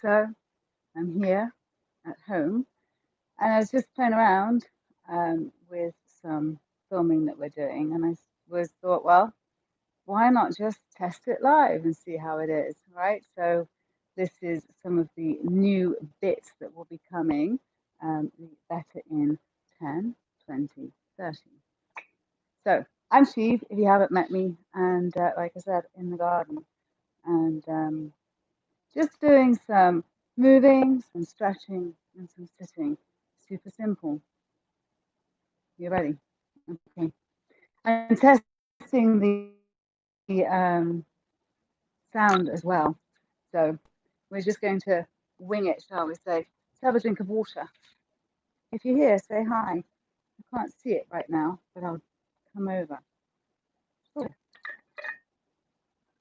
so I'm here at home, and I was just playing around with some filming that we're doing, and I thought, well, why not just test it live and see how it is, right? So this is some of the new bits that will be coming, better in 10, 20, 30. So I'm Shiv, if you haven't met me, and like I said, in the garden, and just doing some moving, some stretching, and some sitting. Super simple. You ready? Okay. I'm testing the sound as well. So we're just going to wing it, shall we say? Let's have a drink of water. If you're here, say hi. I can't see it right now, but I'll come over. Oh.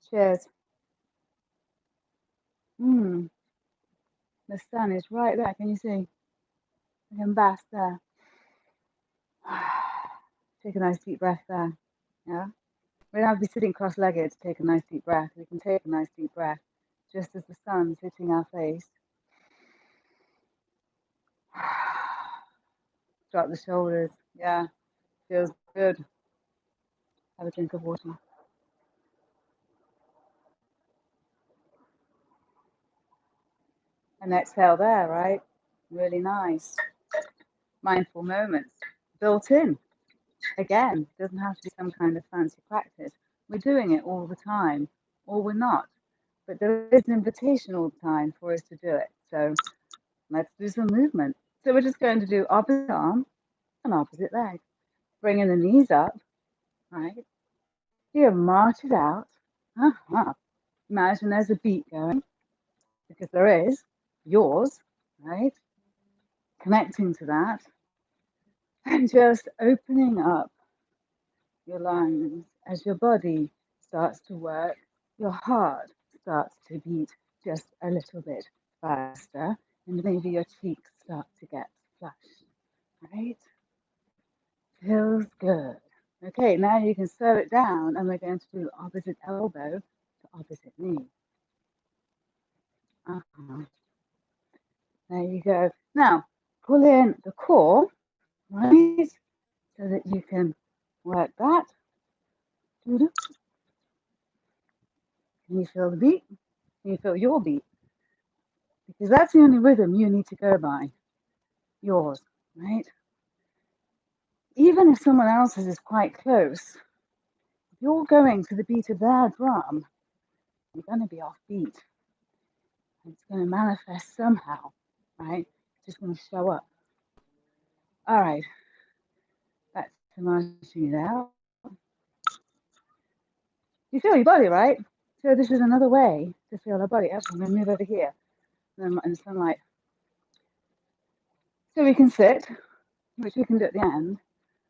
Cheers. The sun is right there. Can you see? I can bask there. Take a nice deep breath there. Yeah. We don't have to be sitting cross-legged to take a nice deep breath. We can take a nice deep breath just as the sun's hitting our face. Drop the shoulders. Yeah, feels good. Have a drink of water. And exhale there, right? Really nice. Mindful moments built in. Again, doesn't have to be some kind of fancy practice. We're doing it all the time, or we're not. But there is an invitation all the time for us to do it. So let's do some movement. So we're just going to do opposite arm and opposite leg. Bringing the knees up, right? Here, march it out. Imagine there's a beat going, because there is, yours, right? Connecting to that, and just opening up your lungs as your body starts to work, your heart starts to beat just a little bit faster, and maybe your cheeks start to get flushed, right? Feels good. Okay, now you can slow it down, and we're going to do opposite elbow to opposite knee. There you go. Now, pull in the core, right, so that you can work that. Can you feel the beat? Can you feel your beat? Because that's the only rhythm you need to go by. Yours, right? Even if someone else's is quite close, if you're going to the beat of their drum, you're going to be off beat. It's going to manifest somehow, right? It's just going to show up. All right. Back to marching it out. You feel your body, right? So this is another way to feel our body. Actually, I'm going to move over here in the sunlight. So we can sit, which we can do at the end.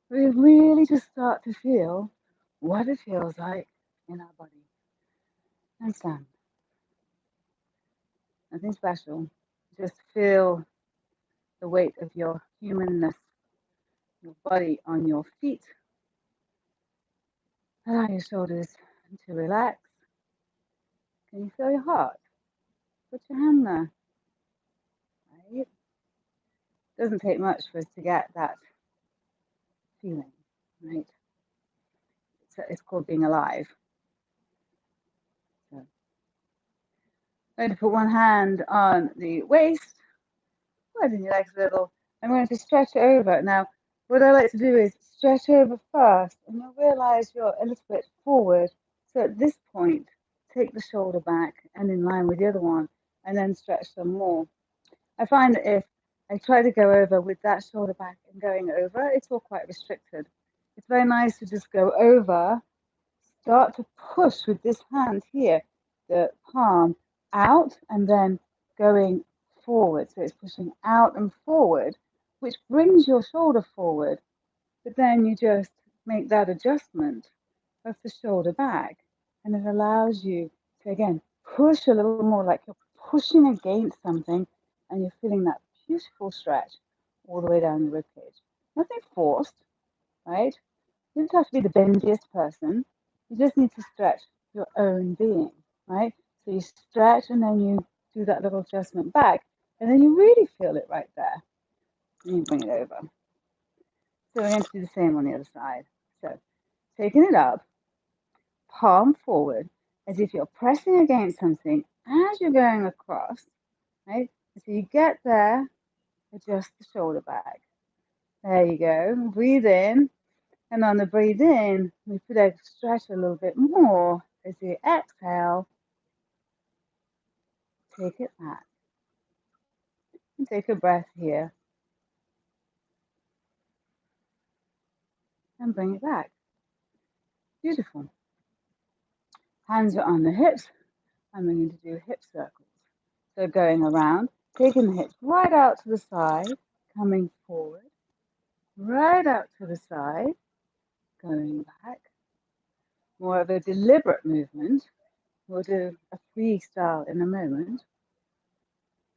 We really just start to feel what it feels like in our body. And stand. Nothing special. Just feel the weight of your humanness, your body on your feet. Allow your shoulders to relax. Can you feel your heart? Put your hand there. Right? Doesn't take much for us to get that feeling, right? It's called being alive. So, I'm going to put one hand on the waist, widen your legs a little. I'm going to stretch over. Now, what I like to do is stretch over first, and you'll realize you're a little bit forward. So at this point, take the shoulder back and in line with the other one, and then stretch some more. I find that if I try to go over with that shoulder back and going over, it's all quite restricted. It's very nice to just go over, start to push with this hand here, the palm out and then going forward. So it's pushing out and forward, which brings your shoulder forward. But then you just make that adjustment of the shoulder back, and it allows you to, again, push a little more like you're pushing against something, and you're feeling that beautiful stretch all the way down the ribcage. Nothing forced, right? You don't have to be the bendiest person. You just need to stretch your own being, right? So you stretch and then you do that little adjustment back, and then you really feel it right there. And you bring it over. So we're going to do the same on the other side. So taking it up, palm forward, as if you're pressing against something as you're going across, right? So you get there, adjust the shoulder back. There you go. Breathe in. And on the breathe in, we put a stretch a little bit more. As you exhale, take it back. And take a breath here. And bring it back. Beautiful. Hands are on the hips. And we're going to do hip circles. So going around, taking the hips right out to the side, coming forward, right out to the side, going back. More of a deliberate movement. We'll do a freestyle in a moment.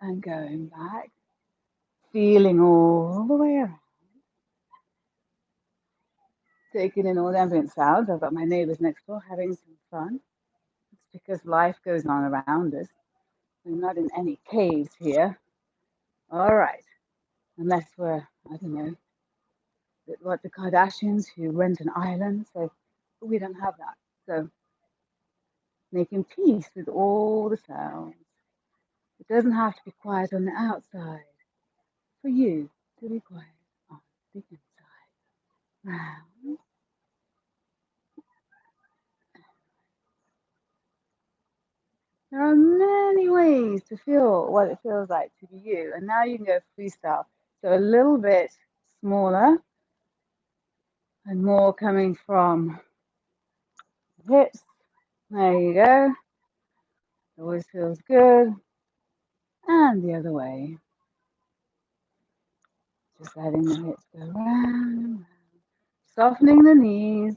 And going back, feeling all the way around. Taking in all the ambient sounds. I've got my neighbours next door having some fun. It's because life goes on around us. We're not in any caves here. All right. Unless we're, I don't know, like the Kardashians who rent an island. So we don't have that. So making peace with all the sounds. It doesn't have to be quiet on the outside. For you to be quiet on the inside. Round. There are many ways to feel what it feels like to be you. And now you can go freestyle. So a little bit smaller and more coming from the hips. There you go. Always feels good. And the other way. Just letting the hips go round. Softening the knees.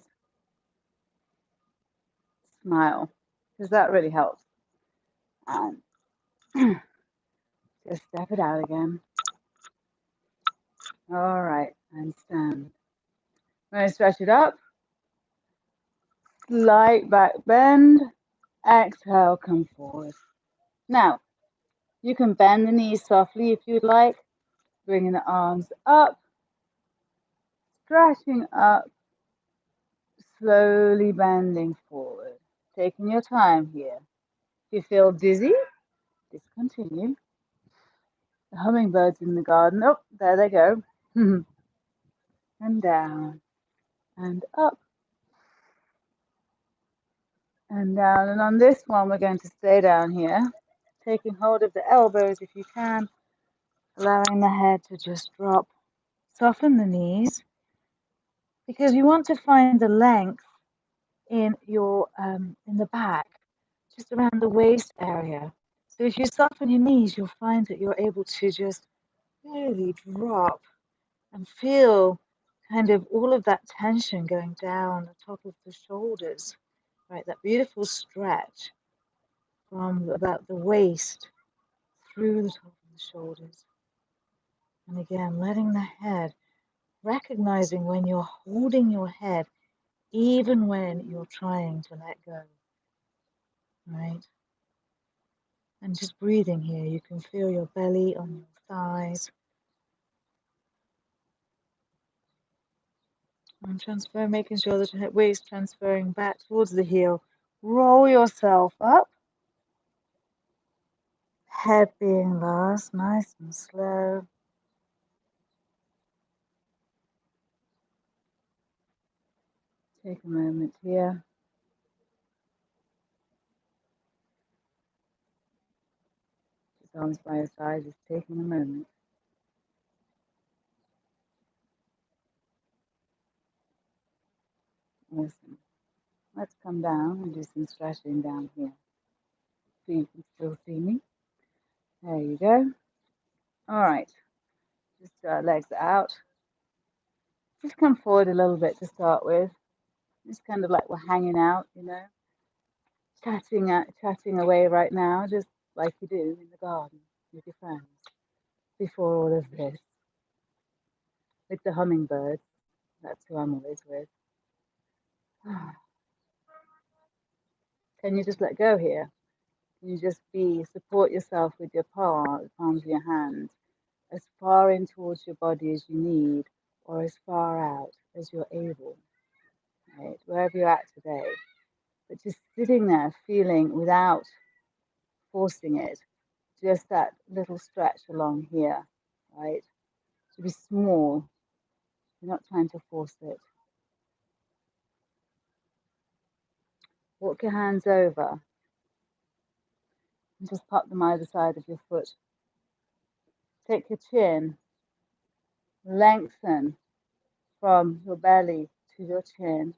Smile. Because that really helps. And just step it out again. All right. And stand. I'm going to stretch it up. Slight back bend. Exhale, come forward. Now, you can bend the knees softly if you'd like. Bringing the arms up. Stretching up. Slowly bending forward. Taking your time here. If you feel dizzy, discontinue. The hummingbirds in the garden. Oh, there they go. And down. And up. And down. And on this one, we're going to stay down here. Taking hold of the elbows if you can. Allowing the head to just drop. Soften the knees. Because you want to find the length in your in the back, just around the waist area. So if you soften your knees, you'll find that you're able to just really drop and feel kind of all of that tension going down the top of the shoulders, right? That beautiful stretch from about the waist through the top of the shoulders. And again, letting the head, recognizing when you're holding your head, even when you're trying to let go, right? And just breathing here, you can feel your belly on your thighs. And transfer, making sure that the waist transferring back towards the heel. Roll yourself up. Head being last, nice and slow. Take a moment here. Just arms by your side, just taking a moment. Awesome. Let's come down and do some stretching down here. So you can still see me. There you go. All right. Just legs out. Just come forward a little bit to start with. It's kind of like we're hanging out, you know, chatting away right now, just like you do in the garden with your friends before all of this. With the hummingbirds, that's who I'm always with. Can you just let go here? You just support yourself with your palms of your hands as far in towards your body as you need, or as far out as you're able, right? Wherever you're at today. But just sitting there feeling without forcing it, just that little stretch along here, right? To be small, you're not trying to force it. Walk your hands over and just pop them either side of your foot. Take your chin, lengthen from your belly to your chin,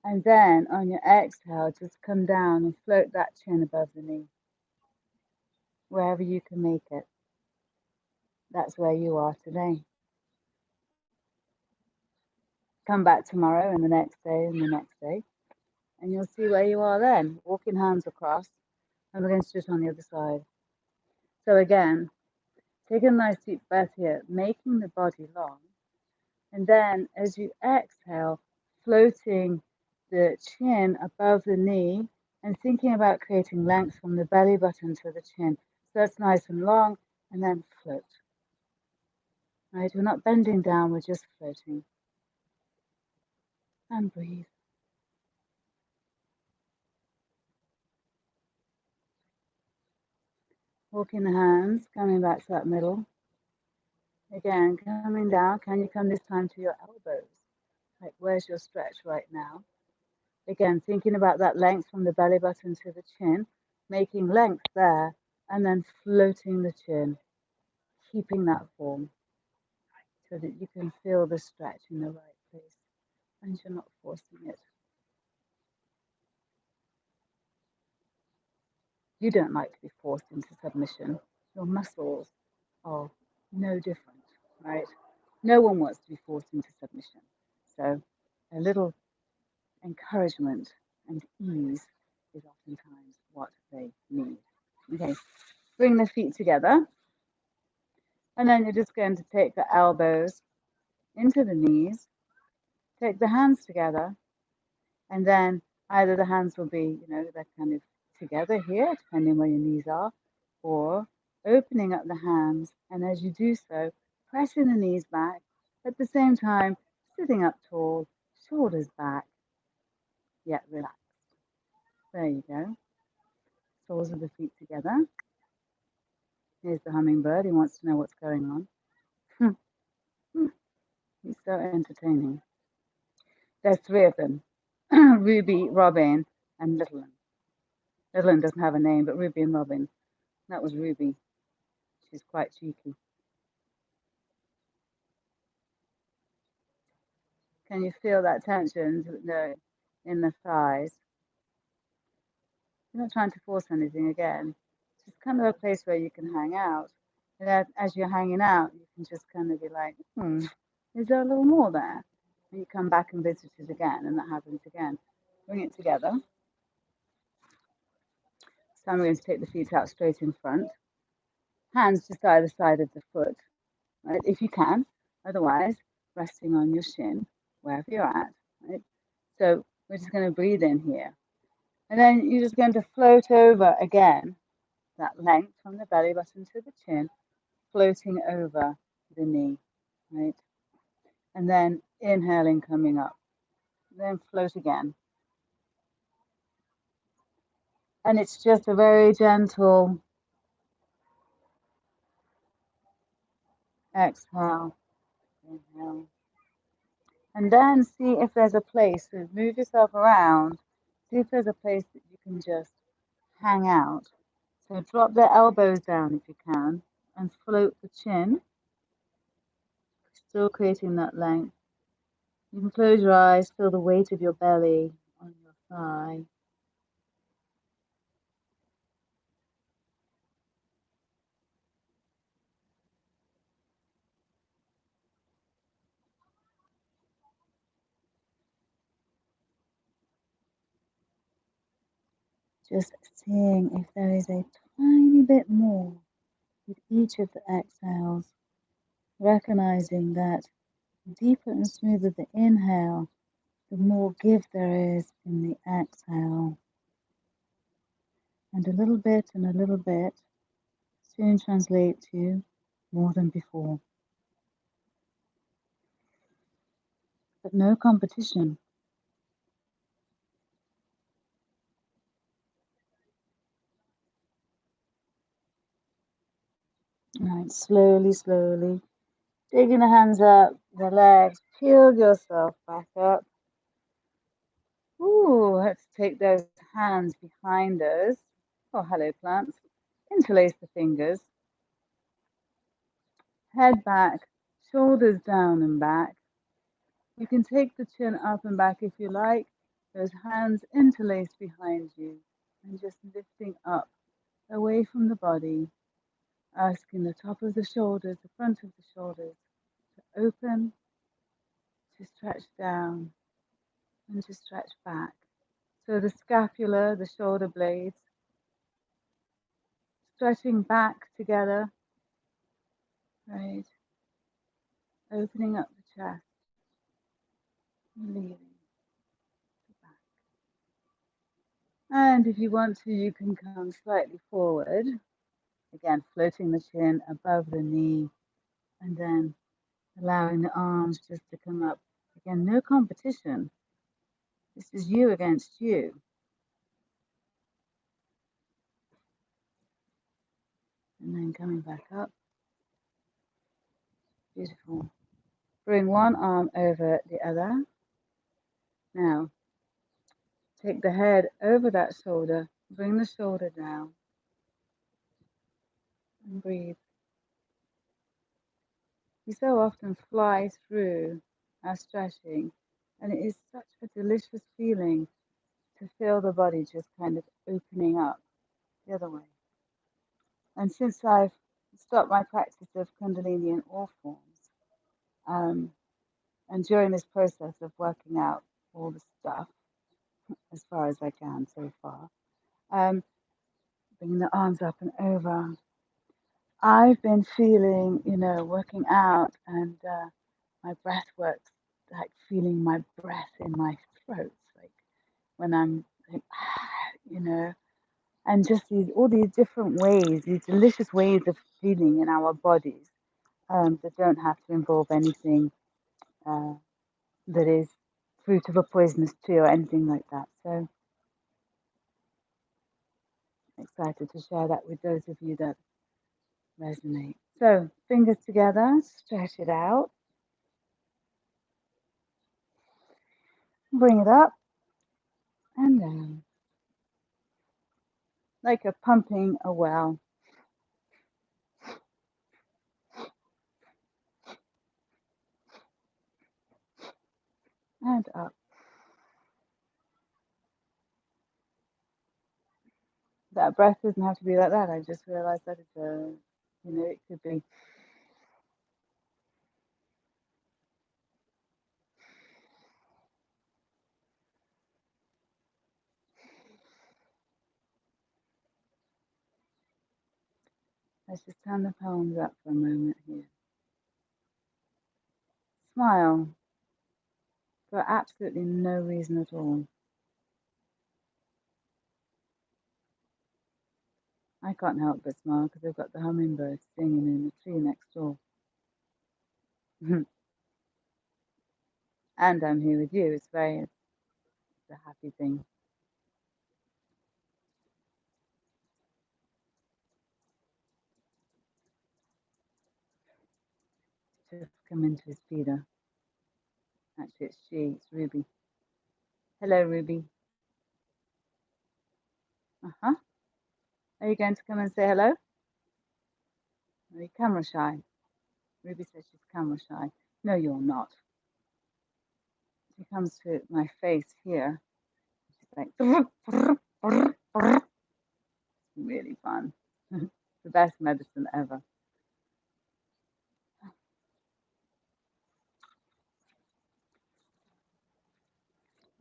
and then on your exhale, just come down and float that chin above the knee. Wherever you can make it, that's where you are today. Come back tomorrow and the next day and the next day, and you'll see where you are then. Walking hands across, and we're going to do it on the other side. So again, take a nice deep breath here, making the body long. And then as you exhale, floating the chin above the knee and thinking about creating length from the belly button to the chin. So that's nice and long, and then float. Right? We're not bending down, we're just floating. And breathe. Walking the hands, coming back to that middle. Again, coming down. Can you come this time to your elbows? Like, where's your stretch right now? Again, thinking about that length from the belly button to the chin, making length there, and then floating the chin, keeping that form so that you can feel the stretch in the right place and you're not forcing it. You don't like to be forced into submission. Your muscles are no different, right? No one wants to be forced into submission. So a little encouragement and ease is oftentimes what they need. Okay, bring the feet together. And then you're just going to take the elbows into the knees, take the hands together, and then either the hands will be, they're kind of together here, depending where your knees are, or opening up the hands, and as you do so, pressing the knees back, at the same time, sitting up tall, shoulders back, yet relaxed. There you go. Soles of the feet together. Here's the hummingbird. He wants to know what's going on. He's so entertaining. There's three of them. Ruby, Robin, and Littlin. Littlin doesn't have a name, but Ruby and Robin. That was Ruby. She's quite cheeky. Can you feel that tension in the thighs? You're not trying to force anything again. It's just kind of a place where you can hang out. And as you're hanging out, you can just kind of be like, is there a little more there? And you come back and visit it again, and that happens again. Bring it together. This time we're going to take the feet out straight in front. Hands just either side of the foot, right? If you can. Otherwise, resting on your shin, wherever you're at, right? So we're just going to breathe in here. And then you're just going to float over again, that length from the belly button to the chin, floating over the knee, right? And then inhaling, coming up. Then float again. And it's just a very gentle exhale, inhale. And then see if there's a place, so move yourself around, see if there's a place that you can just hang out. So drop the elbows down if you can, and float the chin, still creating that length. You can close your eyes, feel the weight of your belly on your thigh. Just seeing if there is a tiny bit more with each of the exhales, recognizing that the deeper and smoother the inhale, the more give there is in the exhale. And a little bit and a little bit soon translate to more than before. But no competition. Right, slowly, slowly. Taking the hands up, the legs, peel yourself back up. Ooh, let's take those hands behind us. Oh, hello, plants. Interlace the fingers. Head back, shoulders down and back. You can take the chin up and back if you like. Those hands interlaced behind you and just lifting up away from the body, asking the top of the shoulders, the front of the shoulders to open, to stretch down, and to stretch back. So the scapula, the shoulder blades, stretching back together, right? Opening up the chest, leaving the back. And if you want to, you can come slightly forward. Again, floating the chin above the knee, and then allowing the arms just to come up. Again, no competition. This is you against you. And then coming back up. Beautiful. Bring one arm over the other. Now, take the head over that shoulder. Bring the shoulder down. And breathe. We so often fly through our stretching, and it is such a delicious feeling to feel the body just kind of opening up the other way. And since I've stopped my practice of Kundalini in all forms, and during this process of working out all the stuff as far as I can so far, bringing the arms up and over, I've been feeling, working out and my breath works, like feeling my breath in my throat, like when I'm, like, and just all these different ways, these delicious ways of feeling in our bodies that don't have to involve anything that is fruit of a poisonous tree or anything like that. So excited to share that with those of you that resonate. So fingers together, stretch it out, bring it up and down, like you're pumping a well. And up. That breath doesn't have to be like that. I just realized that it could be. Let's just turn the palms up for a moment here. Smile for absolutely no reason at all. I can't help but smile because I've got the hummingbird singing in the tree next door. And I'm here with you. It's a happy thing. Just come into his feeder. Actually, it's she. It's Ruby. Hello, Ruby. Uh-huh. Are you going to come and say hello? Are you camera shy? Ruby says she's camera shy. No, you're not. She comes to my face here. She's like, really fun. The best medicine ever.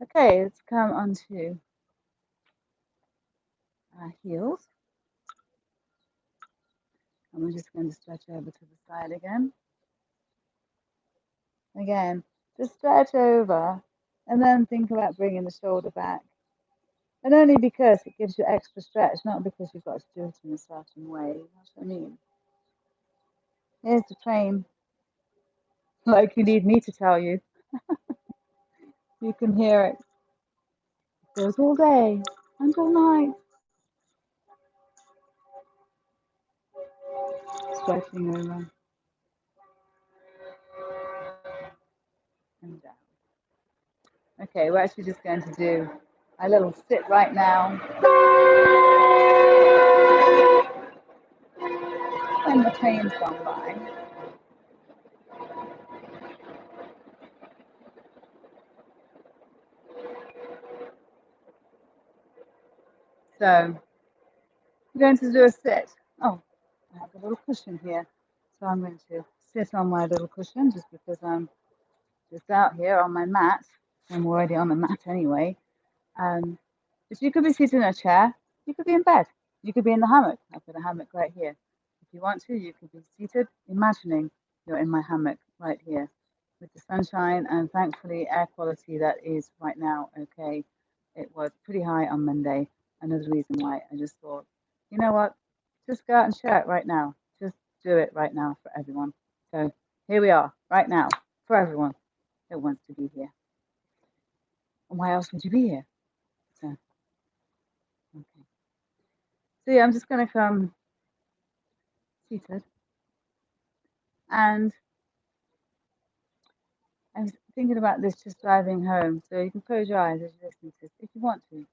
Okay, let's come onto our heels. And we're just going to stretch over to the side again. Again, just stretch over and then think about bringing the shoulder back. And only because it gives you extra stretch, not because you've got to do it in a certain way. You know what I mean? Here's the train, like you need me to tell you. You can hear it. It goes all day and all night, stretching over and down. Okay, we're actually just going to do a little sit right now. When the train's gone by. So we're going to do a sit. Oh, I have a little cushion here. So I'm going to sit on my little cushion just because I'm just out here on my mat. I'm already on the mat anyway. But you could be seated in a chair. You could be in bed. You could be in the hammock. I've got a hammock right here. If you want to, you could be seated, imagining you're in my hammock right here with the sunshine and thankfully air quality that is right now okay. It was pretty high on Monday. Another reason why I just thought, you know what, just go out and share it right now. Just do it right now for everyone. So here we are, right now, for everyone that wants to be here. And why else would you be here? So, okay. So yeah, I'm just going to come seated. And I was thinking about this just driving home. So you can close your eyes as you listen to this if you want to.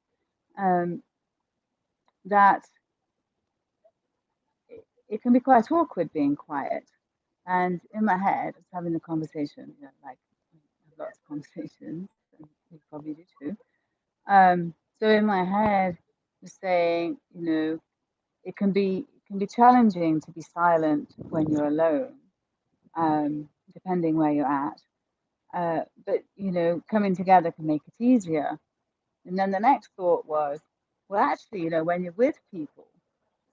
That it can be quite awkward being quiet. And in my head, I was having a conversation, you know, like lots of conversations, and you probably do too. So in my head, just saying, you know, it can be challenging to be silent when you're alone, depending where you're at. But you know, coming together can make it easier. And then the next thought was, well, actually, you know, when you're with people,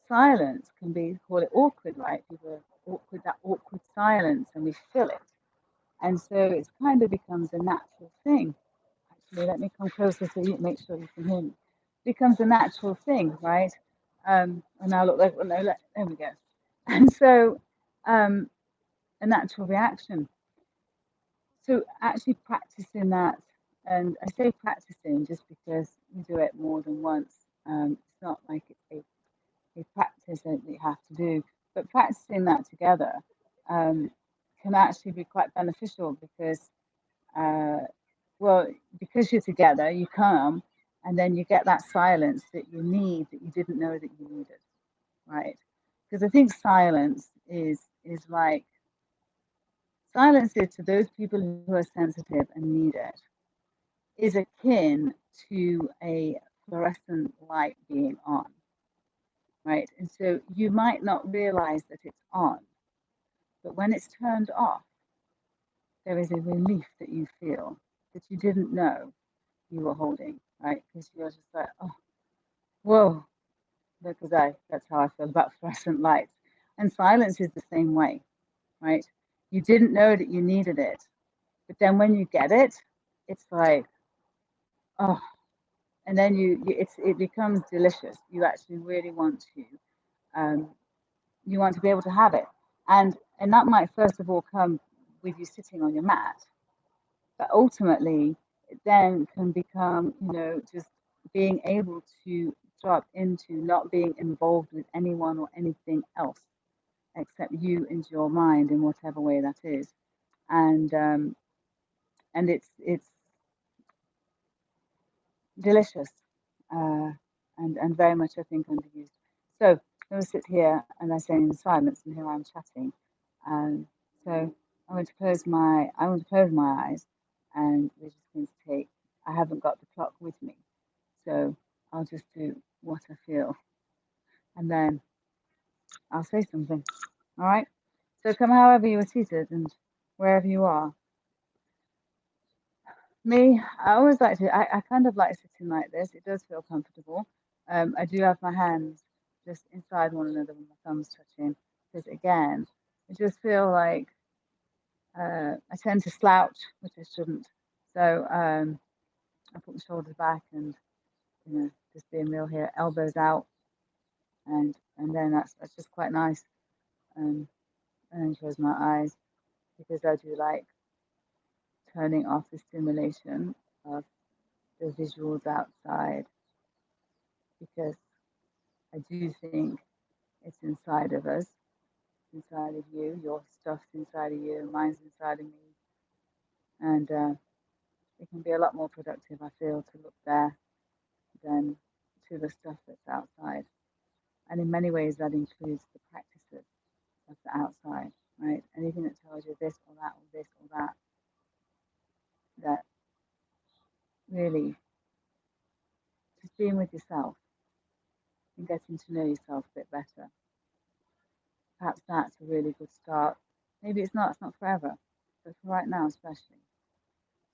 silence can be, call it awkward, right? People are awkward, that awkward silence, and we feel it. And so it kind of becomes a natural thing. Actually, let me come closer so you make sure you can hear me. It becomes a natural thing, right? And now look like, well, no, there we go. And so a natural reaction. So actually practicing that, and I say practicing just because you do it more than once. It's not like it's a practice that you have to do, but practicing that together um, can actually be quite beneficial because, uh, well, because you're together, you come and then you get that silence that you need that you didn't know that you needed, right? Because I think silence is like silence is to those people who are sensitive and need it is akin to a fluorescent light being on, right? And so you might not realize that it's on, but when it's turned off, there is a relief that you feel that you didn't know you were holding, right? Because you're just like, oh, whoa, because that's how I feel about fluorescent lights. And silence is the same way, right? You didn't know that you needed it, but then when you get it, it's like, oh, and then it becomes delicious. You actually really want to, um, you want to be able to have it, and that might first of all come with you sitting on your mat, but ultimately it then can become, you know, just being able to drop into not being involved with anyone or anything else except you and your mind in whatever way that is, and and it's delicious, uh, and very much I think underused. So I'm going to sit here and I say in silence, and here I'm chatting. So I'm going to close my eyes, and we're just going to take. I haven't got the clock with me, so I'll just do what I feel, and then I'll say something. All right. So come however you are seated and wherever you are. Me, I always like to, I kind of like sitting like this. It does feel comfortable. I do have my hands just inside one another with my thumbs touching. Because again, I just feel like I tend to slouch, which I shouldn't. So I put my shoulders back and, you know, just being real here, elbows out, and then that's just quite nice. And then close my eyes because I do like turning off the stimulation of the visuals outside because I do think it's inside of us, inside of you, your stuff's inside of you, mine's inside of me, and it can be a lot more productive, I feel, to look there than to the stuff that's outside. And in many ways, that includes the practices of the outside, right? Anything that tells you this or that or this or that, that really just being with yourself and getting to know yourself a bit better. Perhaps that's a really good start. Maybe it's not forever, but for right now, especially,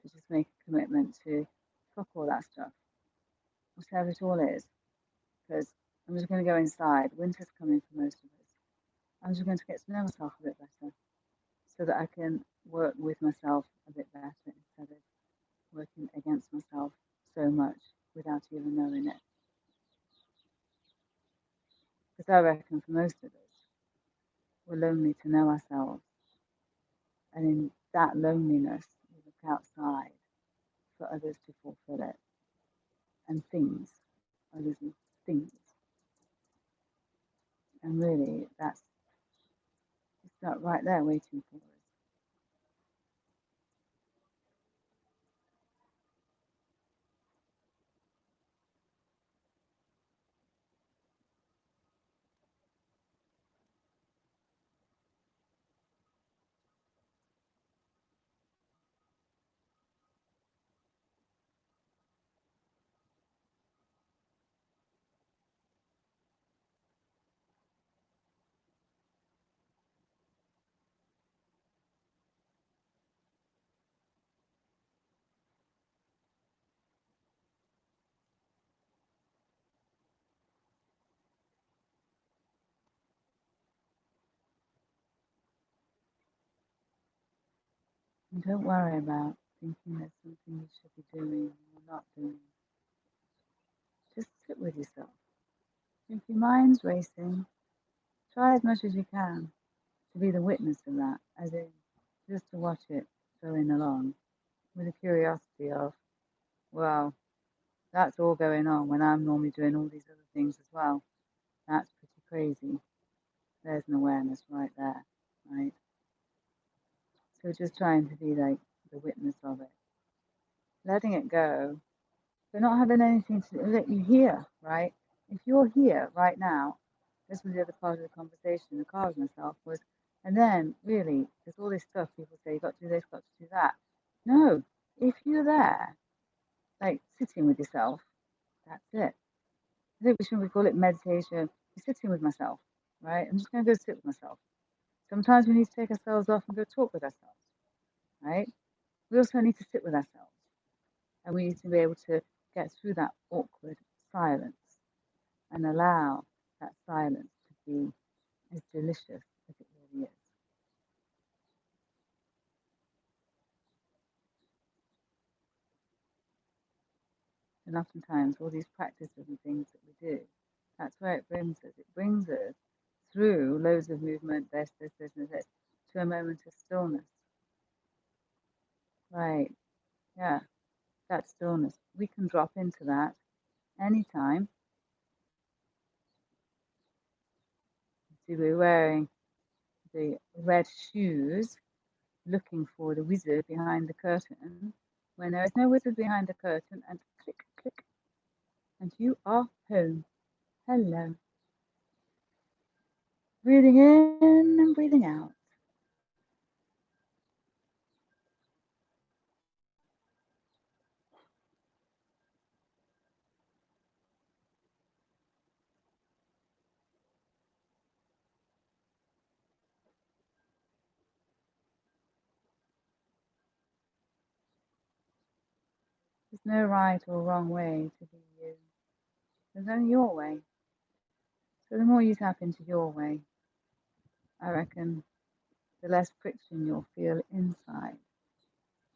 to just make a commitment to fuck all that stuff, whatever it all is, because I'm just going to go inside. Winter's coming for most of us. I'm just going to get to know myself a bit better so that I can work with myself a bit better instead of working against myself so much without even knowing it. Because I reckon for most of us, we're lonely to know ourselves. And in that loneliness, we look outside for others to fulfill it. And things, others and things. And really, it's not right there waiting for us. And don't worry about thinking there's something you should be doing or not doing. Just sit with yourself. If your mind's racing, try as much as you can to be the witness of that, as in just to watch it going along with a curiosity of, well, that's all going on when I'm normally doing all these other things as well. That's pretty crazy. There's an awareness right there, right? So just trying to be like the witness of it, letting it go, but not having anything to let you hear, right? If you're here right now, this was the other part of the conversation in the car with myself was, and then really, there's all this stuff people say, you got to do this, got to do that. No, if you're there, like sitting with yourself, that's it. I think we should call it meditation. You're sitting with myself, right? I'm just going to go sit with myself. Sometimes we need to take ourselves off and go talk with ourselves, right? We also need to sit with ourselves. And we need to be able to get through that awkward silence and allow that silence to be as delicious as it really is. And oftentimes, all these practices and things that we do, that's where it brings us. It brings us through loads of movement, this, and this, to a moment of stillness. Right, yeah, that stillness. We can drop into that anytime. So we're wearing the red shoes, looking for the wizard behind the curtain, when there is no wizard behind the curtain, and click, click, and you are home. Hello. Breathing in and breathing out. There's no right or wrong way to be you. There's only your way. So the more you tap into your way, I reckon the less friction you'll feel inside,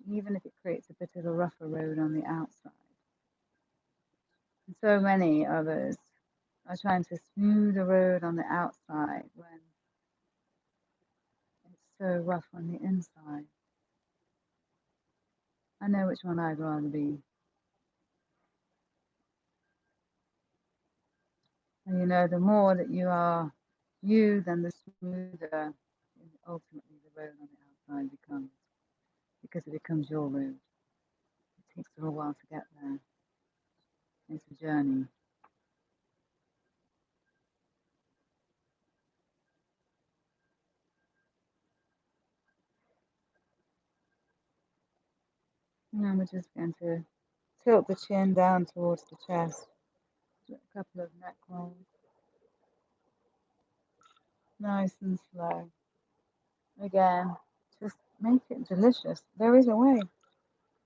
even if it creates a bit of a rougher road on the outside. So many of us are trying to smooth the road on the outside when it's so rough on the inside. I know which one I'd rather be. And you know, the more that you are you, then the smoother ultimately the road on the outside becomes, because it becomes your road. It takes a little while to get there. It's a journey. And we're just going to tilt the chin down towards the chest. A couple of neck rolls. Nice and slow. Again, just make it delicious. There is a way.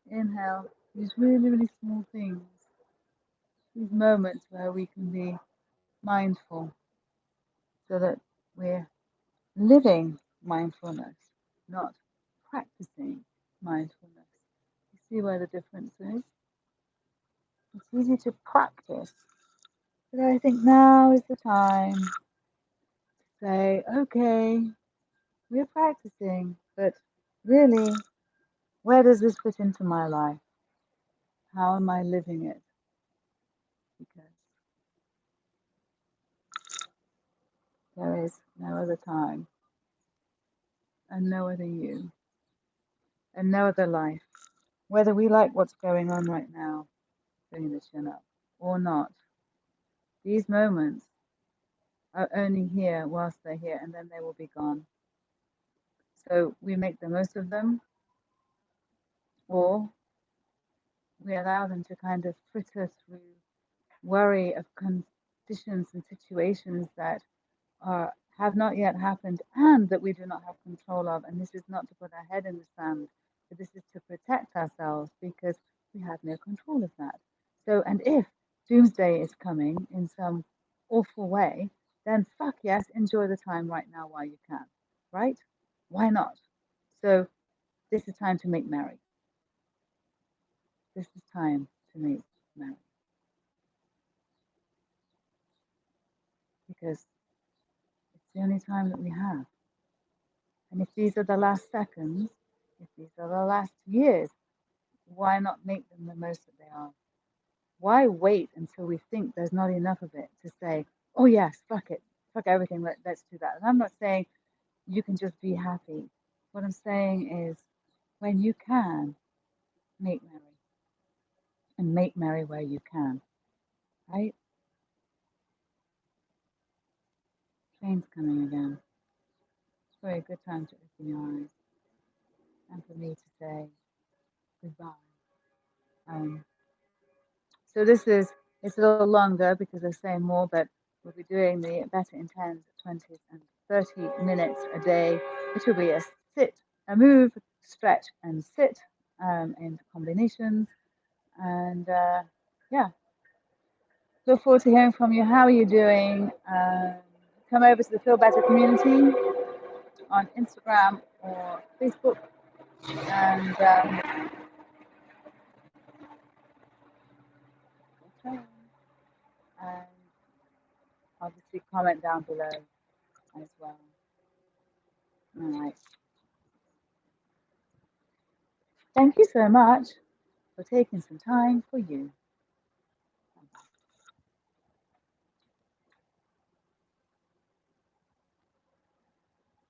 Inhale. These really, really small things. These moments where we can be mindful so that we're living mindfulness, not practicing mindfulness. You see where the difference is? It's easy to practice, but I think now is the time to say, okay, we're practicing, but really, where does this fit into my life? How am I living it? Because there is no other time, and no other you, and no other life. Whether we like what's going on right now, bringing the chin up, or not, these moments are only here whilst they're here, and then they will be gone. So we make the most of them, or we allow them to kind of fritter through worry of conditions and situations that have not yet happened and that we do not have control of. And this is not to put our head in the sand, but this is to protect ourselves because we have no control of that. So, and if doomsday is coming in some awful way, then fuck yes, enjoy the time right now while you can, right? Why not? So, this is time to make merry. This is time to make merry because it's the only time that we have. And if these are the last seconds, if these are the last years, why not make them the most that they are? Why wait until we think there's not enough of it to say, oh, yes, fuck it, fuck everything, let's do that? And I'm not saying you can just be happy. What I'm saying is when you can, make merry. And make merry where you can, right? Train's coming again. It's a very good time to open your eyes and for me to say goodbye. Um, So this is, it's a little longer because I say more, but we'll be doing the better intends 20 and 30 minutes a day. It will be a sit, a move, stretch and sit in combinations. And yeah, look forward to hearing from you. How are you doing? Come over to the Feel Better community on Instagram or Facebook. And okay. And obviously comment down below as well. All right. Thank you so much for taking some time for you.